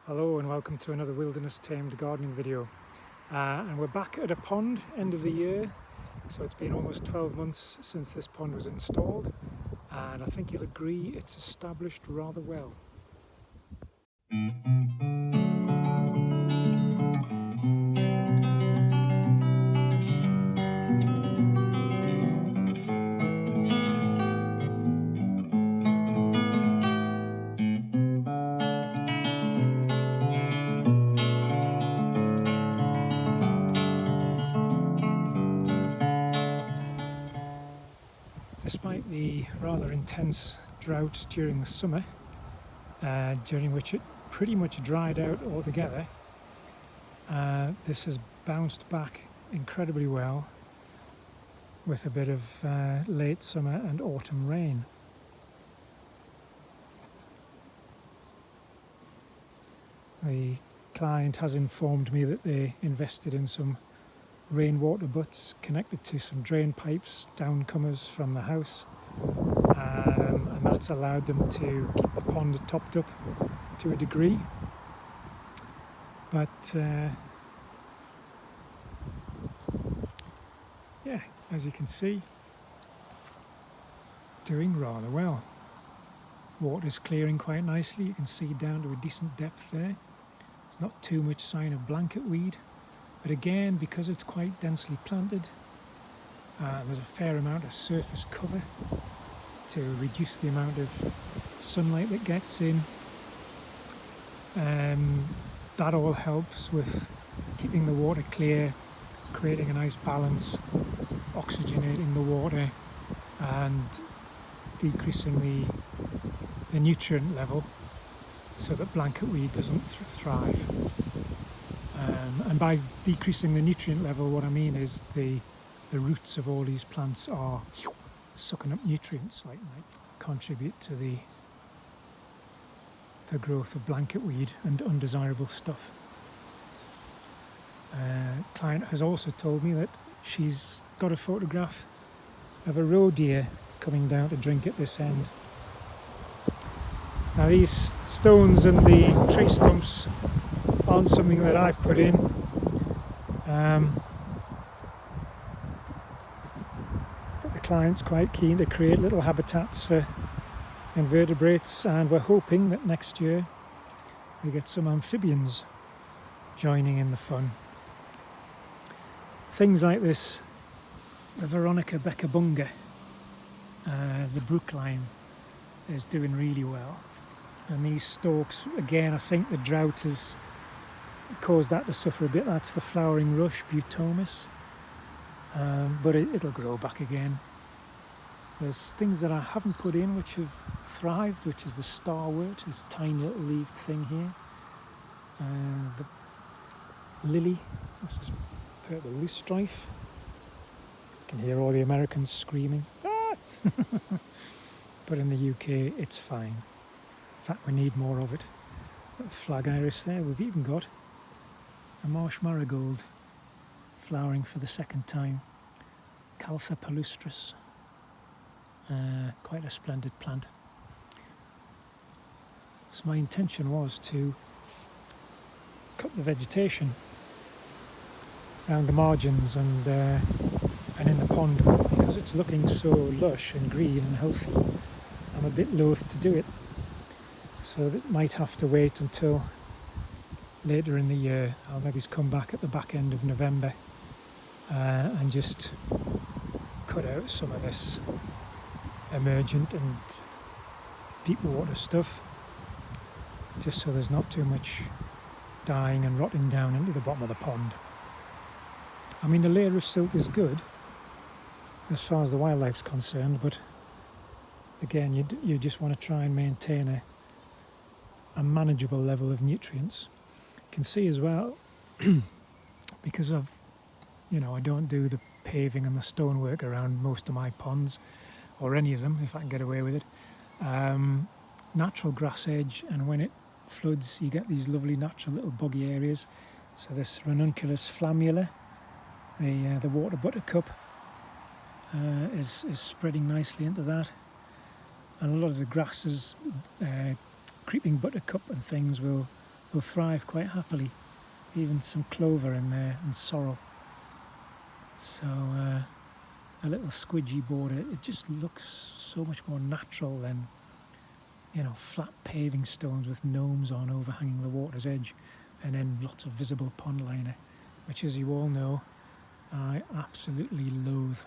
Hello and welcome to another wilderness tamed gardening video. And we're back at a pond, end of the year. So it's been almost 12 months since this pond was installed, and I think you'll agree it's established rather well. Despite the rather intense drought during the summer, during which it pretty much dried out altogether, this has bounced back incredibly well with a bit of late summer and autumn rain. The client has informed me that they invested in some rainwater butts connected to some drain pipes, downcomers from the house, and that's allowed them to keep the pond topped up to a degree. But yeah, as you can see, doing rather well. Water's clearing quite nicely. You can see down to a decent depth there. Not too much sign of blanket weed. But again, because it's quite densely planted, there's a fair amount of surface cover to reduce the amount of sunlight that gets in. That all helps with keeping the water clear, creating a nice balance, oxygenating the water and decreasing the nutrient level so that blanket weed doesn't thrive. And by decreasing the nutrient level, what I mean is the roots of all these plants are sucking up nutrients, like might contribute to the growth of blanket weed and undesirable stuff. Client has also told me that she's got a photograph of a roe deer coming down to drink at this end. Now these stones and the tree stumps aren't something that I've put in. But the client's quite keen to create little habitats for invertebrates, and we're hoping that next year we get some amphibians joining in the fun. Things like this, the Veronica Beccabunga, the brookline, is doing really well. And these stalks, again, I think the drought has caused that to suffer a bit. That's the flowering rush, Butomus, but it'll grow back again. There's things that I haven't put in which have thrived, which is the starwort, this tiny little leaved thing here. The lily, this is purple loosestrife. You can hear all the Americans screaming. Ah! But in the UK it's fine. In fact, we need more of it. Flag iris there. We've even got a marsh marigold flowering for the second time. Caltha palustris. Quite a splendid plant. So my intention was to cut the vegetation around the margins and in the pond, because it's looking so lush and green and healthy. I'm a bit loath to do it, so that might have to wait until later in the year. I'll maybe come back at the back end of November and just cut out some of this emergent and deep water stuff, just so there's not too much dying and rotting down into the bottom of the pond. I mean, the layer of silt is good as far as the wildlife's concerned, but again, you just want to try and maintain a manageable level of nutrients. You can see as well, because of, I don't do the paving and the stonework around most of my ponds, or any of them if I can get away with it. Natural grass edge, and when it floods you get these lovely natural little boggy areas. So this ranunculus flammula, the water buttercup, is spreading nicely into that, and a lot of the grasses, creeping buttercup and things, will will thrive quite happily. Even some clover in there and sorrel. So a little squidgy border. It just looks so much more natural than, you know, flat paving stones with gnomes on overhanging the water's edge, and then lots of visible pond liner, which, as you all know, I absolutely loathe.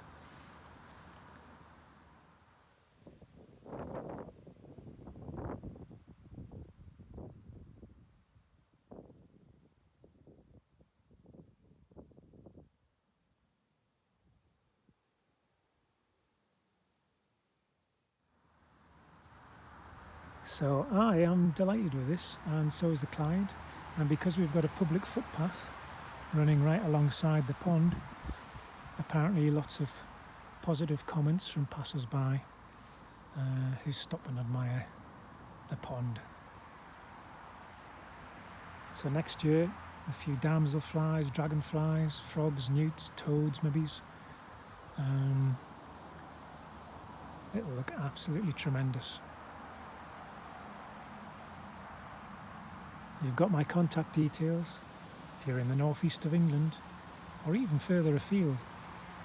So I am delighted with this, and so is the client. And because we've got a public footpath running right alongside the pond, apparently lots of positive comments from passers-by who stop and admire the pond. So next year, a few damselflies, dragonflies, frogs, newts, toads, maybe. It'll look absolutely tremendous. You've got my contact details. If you're in the northeast of England, or even further afield,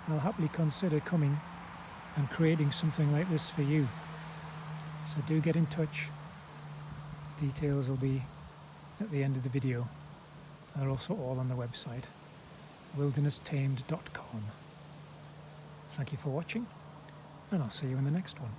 I'll happily consider coming and creating something like this for you. So do get in touch. Details will be at the end of the video. They're also all on the website, wildernesstamed.com. Thank you for watching, and I'll see you in the next one.